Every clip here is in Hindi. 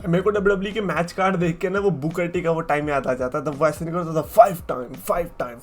मेरे को WWE के मैच कार्ड देख के ना वो बुकर टी का वो टाइम याद आ जाता था। वो ऐसे नहीं करता था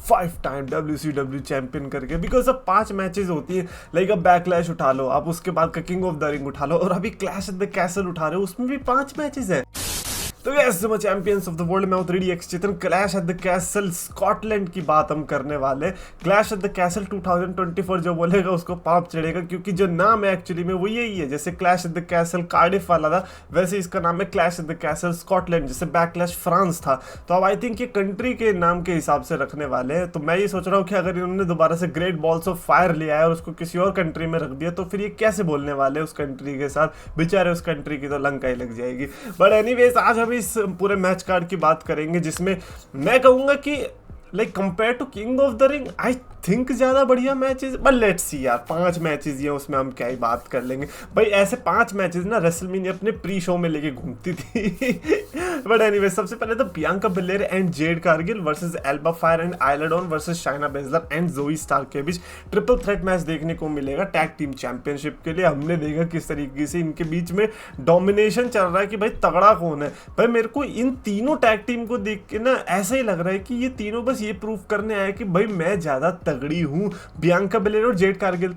5 टाइम WCW चैंपियन करके, बिकॉज अब 5 मैचेस होती है। लाइक अब बैकलैश उठा लो, आप उसके बाद का किंग ऑफ द रिंग उठा लो, और अभी क्लैश एट द कैसल उठा रहे हो, उसमें भी 5 मैचेस है। तो yes champions of the world, मैं हूं 3DX Chetan. Clash at the castle Scotland की बात हम करने वाले। क्लैश एट द कैसल 2024 जो बोलेगा उसको पाप चढ़ेगा, क्योंकि जो नाम है एक्चुअली में वो यही है। जैसे clash at the castle Cardiff वाला था, वैसे इसका नाम है clash at the castle Scotland, जैसे बैकलैश फ्रांस था। तो अब आई थिंक ये कंट्री के नाम के हिसाब से रखने वाले हैं। तो मैं ये सोच रहा हूँ कि अगर इन्होंने दोबारा से ग्रेट बॉल्स ऑफ फायर लिया है और उसको किसी और कंट्री में रख दिया, तो फिर ये कैसे बोलने वाले उस कंट्री के साथ। बेचारे उस कंट्री की तो लंका ही लग जाएगी। बट एनीवेज आज हम इस पूरे मैच कार्ड की बात करेंगे, जिसमें मैं कहूंगा कि like compare to king of the ring I think ज्यादा बढ़िया मैचेस। बट लेट्स सी यार, 5 मैचेस ये उसमें हम क्या ही बात कर लेंगे भाई। ऐसे 5 मैचेस ना रेसलमेनिया अपने प्री शो में लेके घूमती थी। बट एनीवे सबसे पहले तो Bianca Belair and Jade Cargill versus Alba Fyre and Isla Dawn versus Shayna Baszler and Zoey Stark के बीच ट्रिपल थ्रेट मैच देखने को मिलेगा टैग टीम चैंपियनशिप के लिए। हमने देखा किस तरीके से इनके बीच में डोमिनेशन चल रहा है कि भाई तगड़ा कौन है। भाई मेरे को इन तीनों टैग टीम को देख के ना ऐसा ही लग रहा है कि ये तीनों बस ये प्रूव करने आए कि भाई मैं ज्यादा तगड़ी हूँ। बियांका बेलेर और जेड कारगिल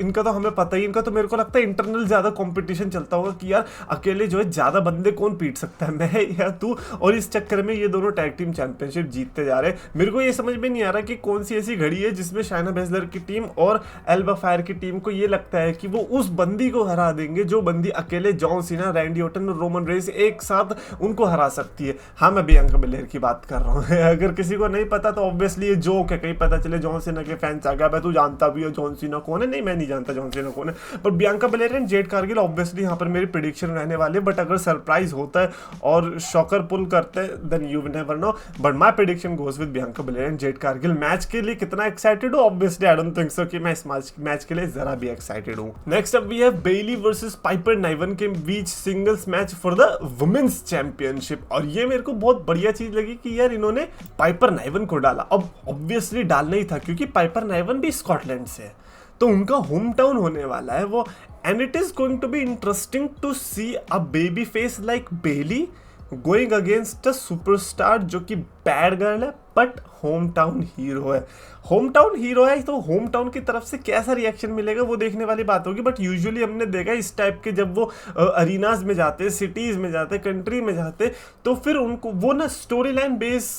इनका तो हमें पता ही, इनका तो मेरे को लगता है इंटरनल ज्यादा कंपटीशन चलता होगा कि यार अकेले जो है ज्यादा बंदे कौन पीट सकता है, मैं या तू। और इस चक्कर में ये दोनों टैग टीम चैंपियनशिप जीतते जा रहे हैं। मेरे को ये समझ में नहीं आ रहा कि कौन सी ऐसी घड़ी है जिसमें शाइना बेजलर की टीम और एल्बा फायर की टीम को ये लगता है कि वो उस बंदी को हरा देंगे जो बंदी अकेले जॉन सीना, रैंडी ऑर्टन और रोमन रेस एक साथ उनको हरा सकती है। हाँ, मैं बियांका बेलेर की बात कर रहा हूँ। अगर किसी को नहीं पता तो ऑब्वियसली ये जोक है, कहीं पता चले जॉन सीना के फैंस आ गया, तू जानता भी हो जॉन सीना कौन है। नहीं, मैं नहीं जानता जॉन सीना कौन है। पर Bianca Belair and Jade Kargil obviously यहाँ पर मेरी प्रेडिक्शन रहने वाली है। बट अगर सरप्राइज होता है और शॉकर पुल करते हैं then you never know. But my prediction goes with Bianca Belair and Jade Cargill. Match के लिए कितना एक्साइटेड हो, obviously I don't think so कि मैं इस मैच के लिए जरा भी एक्साइटेड हूँ। Next up we have Bayley versus Piper Niven के बीच singles match for the women's championship. और ये मेरे को बहुत बढ़िया चीज लगी कि यार इन्होंने पाइपर नाइवन को डाला। अब ऑब्वियसली डालना ही था क्योंकि पाइपर नाइवन भी स्कॉटलैंड से है, तो उनका होम टाउन होने वाला है वो। And it is going to be interesting to see a baby face like Bayley going against a superstar जो कि बैड गर्ल है बट होम टाउन हीरो है। होम टाउन हीरो है तो होम टाउन की तरफ से कैसा रिएक्शन मिलेगा वो देखने वाली बात होगी। बट यूजुअली हमने देखा इस टाइप के जब वो अरीनाज में जाते, सिटीज में जाते, कंट्री में जाते, तो फिर उनको वो ना स्टोरी लाइन बेस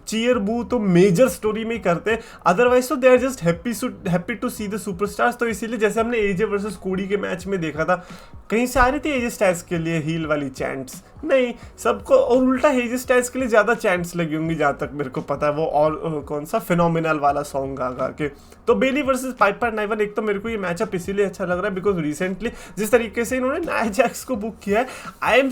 चीयर बू तो मेजर स्टोरी में ही करते। अदरवाइज तो they are just happy to see the superstars. तो इसीलिए जैसे हमने एजे वर्सेस कोडी के मैच में देखा था, कहीं से आ रही थी एजे स्टाइल्स के लिए हील वाली चैंट्स, नहीं सबको, और उल्टा एजे स्टाइल्स के लिए ज्यादा चैंट्स लगी होंगी जहां तक मेरे को पता है। वो और कौन सा फिनोमिनल वाला सॉन्ग गा के। तो बेली वर्सेस पाइपर नाइवन, एक तो मेरे को ये मैचअप इसीलिए अच्छा लग रहा है बिकॉज रिसेंटली जिस तरीके से इन्होंने नाया जैक्स को बुक किया है, I am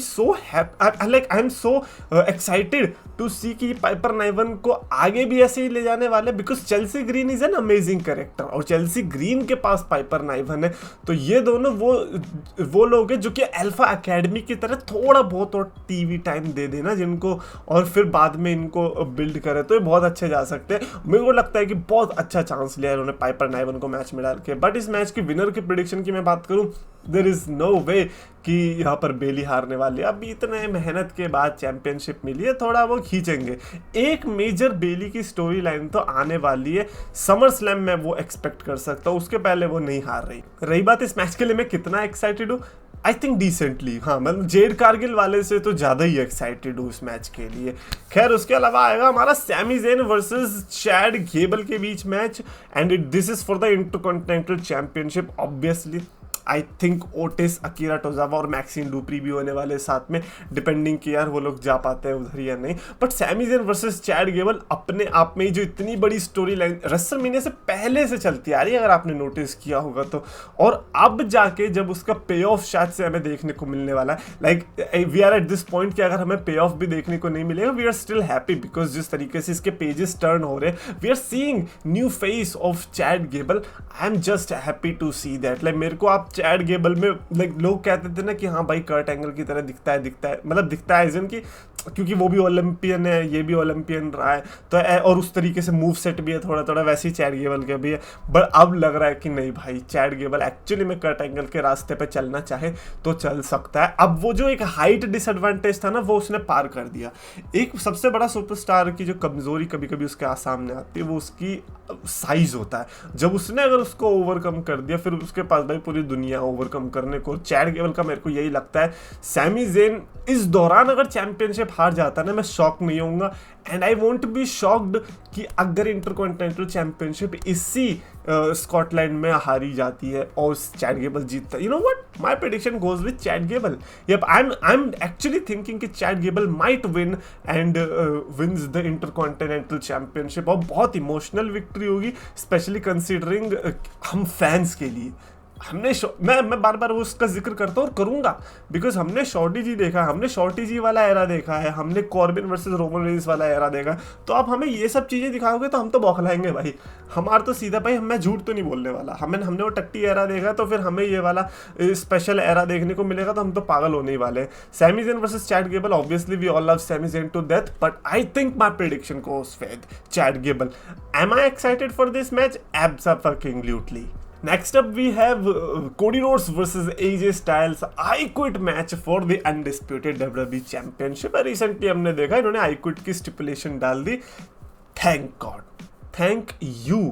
so excited to see कि पाइपर नाइवन को आगे भी ऐसे ही ले जाने वाले, because Chelsea green is an amazing character और चेल्सी ग्रीन के पास पाइपर नाइवन है। तो ये दोनों वो लोग हैं जो कि अल्फा एकेडमी की तरह थोड़ा बहुत और टीवी टाइम दे देना जिनको, और फिर बाद में इनको बिल्ड करे तो ये बहुत अच्छे जा सकते हैं। मेरे को लगता है कि बहुत अच्छा चांस लिया इन्होंने पाइपर नाइवन को मैच में डाल के। बट इस मैच के विनर की प्रेडिक्शन की मैं बात करूं, देयर इज नो वे कि यहाँ पर बेली हारने वाली है। अभी इतने मेहनत के बाद चैंपियनशिप मिली है, थोड़ा वो खींचेंगे। एक मेजर बेली की स्टोरी लाइन तो आने वाली है, समर स्लैम में वो एक्सपेक्ट कर सकता हूँ, उसके पहले वो नहीं हार रही बात इस मैच के लिए मैं कितना एक्साइटेड हूँ, आई थिंक डिसेंटली। हाँ, मतलब जेड कारगिल वाले से तो ज़्यादा ही एक्साइटेड हूँ इस मैच के लिए। खैर उसके अलावा आएगा हमारा Sami Zayn versus Chad Gable के बीच match, and this is for the intercontinental championship. Obviously I think Otis, Akira Tozawa और मैक्सिन डुप्री भी होने वाले साथ में, डिपेंडिंग कि यार वो लोग जा पाते हैं उधर या नहीं। But Sami Zayn versus Chad Gable अपने आप में ही जो इतनी बड़ी स्टोरी लाइन रेसलमेनिया से पहले से चलती आ रही है, अगर आपने नोटिस किया होगा तो, और अब जाके जब उसका पे ऑफ शायद से हमें देखने को मिलने वाला है। Like we are at this point कि अगर हमें पे ऑफ भी देखने को नहीं मिलेगा, we are still happy because जिस तरीके से इसके पेजेस टर्न हो रहे हैं, we are seeing new face of Chad Gable. I am just happy to see that. Like मेरे को आप चैड गेबल में लाइक लोग कहते थे ना कि हाँ भाई कर्ट एंगल की तरह दिखता है, मतलब दिखता है एजन की क्योंकि वो भी ओलंपियन है, ये भी ओलंपियन रहा है, तो और उस तरीके से मूव सेट भी है थोड़ा थोड़ा, वैसे ही चैट गेबल का भी है। बट अब लग रहा है कि नहीं भाई, चैट गेबल एक्चुअली में कर्ट एंगल के रास्ते पे चलना चाहे तो चल सकता है। अब वो जो एक हाइट डिसएडवांटेज था ना, वो उसने पार कर दिया। एक सबसे बड़ा सुपरस्टार की जो कमजोरी कभी कभी उसके सामने आती है, वो उसकी साइज होता है। जब उसने अगर उसको ओवरकम कर दिया, फिर उसके पास भाई पूरी दुनिया ओवरकम करने को। चैट गेबल का मेरे को यही लगता है, सैमी ज़ेन इस दौरान अगर चैंपियनशिप हार जाता है ना, मैं शॉक नहीं होऊंगा, and I won't be shocked कि अगर इंटरकॉन्टिनेंटल चैंपियनशिप इसी स्कॉटलैंड में हारी जाती है और चैट गेबल जीतता है। You know what, my prediction goes with Chad Gable. Yup, I am actually thinking कि Chad Gable might win and wins the intercontinental championship, और बहुत इमोशनल विक्ट्री होगी, स्पेशली कंसीडरिंग हम फैंस के लिए। हमने मैं बार बार उसका जिक्र करता हूँ और करूंगा, बिकॉज हमने शॉर्टी जी देखा है, हमने शॉर्टी जी वाला एरा देखा है, हमने कॉर्बिन वर्सेस रोमन रेंस वाला एरा देखा है। तो आप हमें ये सब चीज़ें दिखाओगे तो हम तो बौखलाएंगे भाई। हमारा तो सीधा भाई, मैं झूठ तो नहीं बोलने वाला, हमने वो टट्टी एरा देखा, तो फिर हमें ये वाला स्पेशल एरा देखने को मिलेगा तो हम तो पागल होने ही वाले हैं। Sami Zayn versus Chad Gable, obviously we all love Sami Zayn to death, but I think my prediction goes with Chad Gable. Am I excited for this match? Absolutely. Next up, we have Cody Rhodes versus AJ Styles. I Quit match for the undisputed WWE Championship. Recently हमने देखा इन्होंने I Quit की स्टिपुलेशन डाल दी. Thank God, thank you,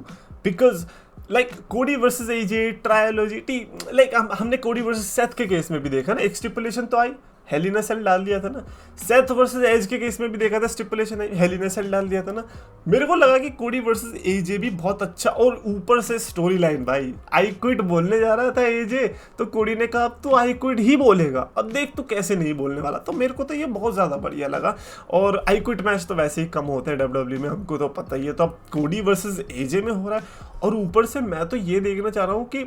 because like Cody versus AJ trilogy, like हमने Cody versus Seth के केस में भी देखा ना, एक स्टिपुलेशन तो आई, हेल इन अ सेल डाल दिया था ना। सेथ वर्सेस एज के केस में भी देखा था, स्टिपुलेशन है, हेल इन अ सेल डाल दिया था ना। मेरे को लगा कि कोडी वर्सेस एजे भी बहुत अच्छा, और ऊपर से स्टोरी लाइन भाई, आई क्विट बोलने जा रहा था एजे, तो कोडी ने कहा अब तो आई क्विट ही बोलेगा, अब देख तू कैसे नहीं बोलने वाला। तो मेरे को तो ये बहुत ज़्यादा बढ़िया लगा, और आई क्विट मैच तो वैसे ही कम होते हैं डब्ल्यूडब्ल्यू में, हमको तो पता ही है। तो अब कोडी वर्सेस एजे में हो रहा है, और ऊपर से मैं तो ये देखना चाह रहा हूँ कि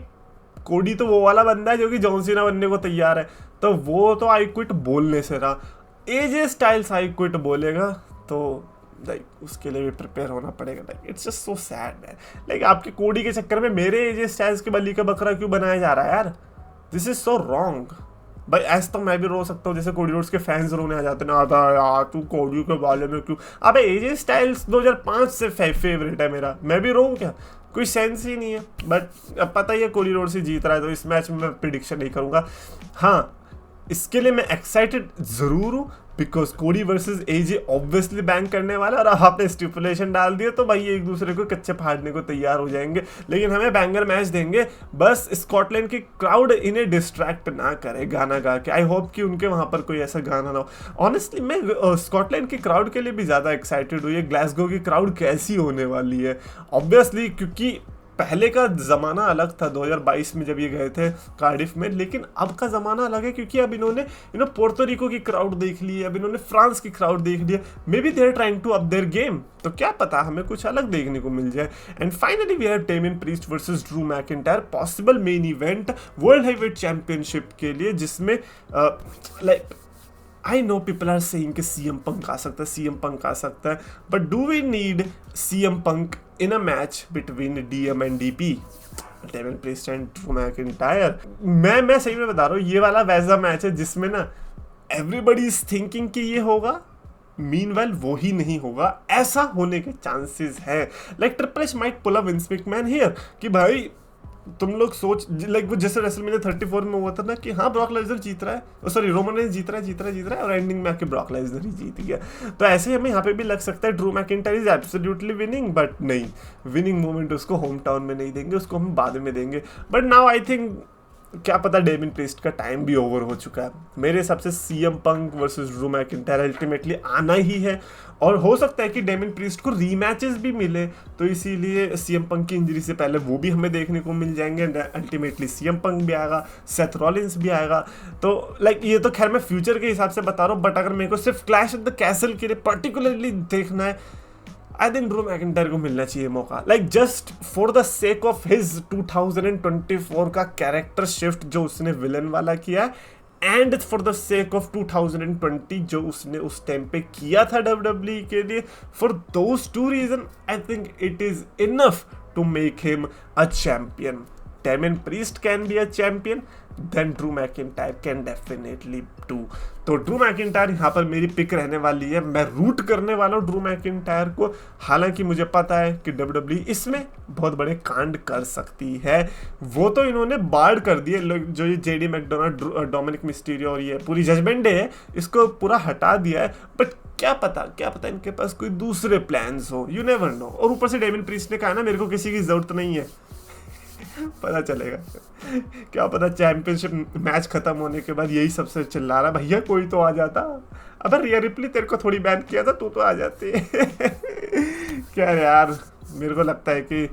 कोडी तो वो वाला बंदा है जो कि जॉन सीना बनने को तैयार है, तो वो तो आई क्विट बोलने से रहा। एजे स्टाइल्स आई क्विट बोलेगा तो लाइक उसके लिए भी प्रिपेयर होना पड़ेगा। Like it's just so sad man, like आपके कोडी के चक्कर में मेरे एजे स्टाइल्स के बली का बकरा क्यों बनाया जा रहा है यार? दिस इज सो रॉन्ग भाई। ऐसा तो मैं भी रो सकता हूँ, जैसे कोडी रोड्स के फैंस रोने आ जाते हैं ना, आता यार तू कोडी के बारे में क्यों। अबे एजे स्टाइल्स 2005 से फेवरेट है मेरा, मैं भी रोऊँ क्या? कोई सेंस ही नहीं है। बट अब पता ही है कोडी रोड से जीत रहा है, तो इस मैच में मैं प्रिडिक्शन नहीं करूँगा। हाँ, इसके लिए मैं एक्साइटेड ज़रूर हूँ, बिकॉज कोडी वर्सेस एजे ऑब्वियसली बैंक करने वाला, और आपने स्टिपुलेशन डाल दिया तो भाई एक दूसरे को कच्चे फाड़ने को तैयार हो जाएंगे, लेकिन हमें बैंगर मैच देंगे। बस स्कॉटलैंड की क्राउड इन्हें डिस्ट्रैक्ट ना करे गाना गा के। आई होप कि उनके वहाँ पर कोई ऐसा गाना ना हो। ऑनेस्टली मैं स्कॉटलैंड की क्राउड के लिए भी ज़्यादा एक्साइटेड हुई है, ग्लासगो की क्राउड कैसी होने वाली है। ऑब्वियसली क्योंकि पहले का ज़माना अलग था 2022 में जब ये गए थे कार्डिफ में, लेकिन अब का ज़माना अलग है, क्योंकि अब इन्होंने पोर्टोरिको की क्राउड देख ली है, अब इन्होंने फ्रांस की क्राउड देख ली है। Maybe they are trying to up their game, तो क्या पता हमें कुछ अलग देखने को मिल जाए। And finally we have Damian Priest versus Drew McIntyre, possible main event world heavyweight championship के लिए, जिसमें like I know people are saying कि सीएम पंक आ सकता है, सीएम पंक आ सकता है, but do we need CM Punk in a match between DM and DP, Damian Priest and Drew McIntyre? मैं सही में बता रहा हूँ, ये वाला वैसा मैच है जिसमें ना एवरीबडी इज थिंकिंग कि ये होगा, मीनवेल वो ही नहीं होगा। ऐसा होने के चांसेस है। Like triple H might pull a Vince McMahon here, कि भाई तुम लोग सोच, लाइक वो जैसे रेसलमेनिया 34 में हुआ था ना कि हाँ ब्रॉक लेसनर जीत रहा है, सॉरी रोमन रेंस जीत रहा है, और एंडिंग में आके ब्रॉक लेसनर ही जीत गया। तो ऐसे ही हमें यहाँ पे भी लग सकता है Drew McIntyre is absolutely winning, but नहीं, विनिंग मोमेंट उसको होम टाउन में नहीं देंगे, उसको हम बाद में देंगे। बट नाउ आई थिंक क्या पता डेमियन प्रीस्ट का टाइम भी ओवर हो चुका है। मेरे हिसाब से CM Punk versus Drew McIntyre ultimately आना ही है, और हो सकता है कि डेमियन प्रीस्ट को रीमैचेस भी मिले, तो इसीलिए सीएम पंक की इंजरी से पहले वो भी हमें देखने को मिल जाएंगे। अल्टीमेटली सीएम पंक भी आएगा, सेथ रॉलिंस भी आएगा। तो लाइक ये तो खैर मैं फ्यूचर के हिसाब से बता रहा हूँ, बट अगर मेरे को सिर्फ क्लैश ऑफ द कैसल के लिए पर्टिकुलरली देखना है, आई थिंक ड्रू मैकिंटायर को मिलना चाहिए मौका, like just for the sake of his 2024 का कैरेक्टर शिफ्ट जो उसने विलन वाला किया, and for the sake of 2020 जो उसने उस टाइम पे किया था WWE के लिए। For those two reason I think it is enough to make him a champion. Damian Priest can be a champion, then Drew McIntyre can definitely do. तो ड्रू मैकिंटायर यहाँ पर मेरी पिक रहने वाली है। मैं रूट करने वाला हूँ ड्रू मैकिंटायर को, हालांकि मुझे पता है कि WWE इसमें बहुत बड़े कांड कर सकती है। वो तो इन्होंने बाढ़ कर दिए, जो ये जेडी मैकडोनाल्ड, डोमिनिक मिस्टीरियो और ये पूरी जजमेंट डे है, इसको पूरा हटा दिया है। बट क्या पता इनके पास कोई दूसरे प्लान्स हो, यू नेवर नो। और ऊपर से डेमियन प्रीस्ट ने कहा ना मेरे को किसी की जरूरत नहीं है। पता चलेगा, क्या पता चैंपियनशिप मैच खत्म होने के बाद यही सबसे चिल्ला रहा भैया कोई तो आ जाता। अबे रिया रिप्ली तेरे को थोड़ी बैन किया था, तू तो आ जाती। क्या यार, मेरे को लगता है कि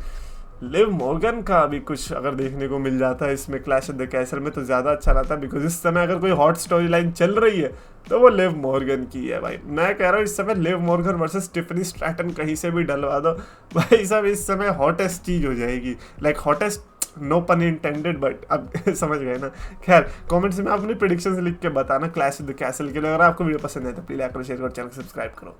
लिव मॉर्गन का भी कुछ अगर देखने को मिल जाता है इसमें क्लैश ऑफ द कैसल में तो ज़्यादा अच्छा रहता है। बिकॉज इस समय अगर कोई हॉट स्टोरी लाइन चल रही है तो वो लिव मॉर्गन की है भाई। मैं कह रहा हूँ इस समय Liv Morgan versus Tiffany Stratton कहीं से भी डलवा दो भाई साहब, इस समय हॉटेस्ट चीज़ हो जाएगी। Like hottest, no pun intended, but अब समझ गए ना। खैर कमेंट्स में अपनी प्रेडिक्शंस लिख के बताना क्लैश ऑफ द कैसल के लिए। अगर आपको वीडियो पसंद है तो प्लीज लाइक करो, शेयर करो, चैनल को सब्सक्राइब करो।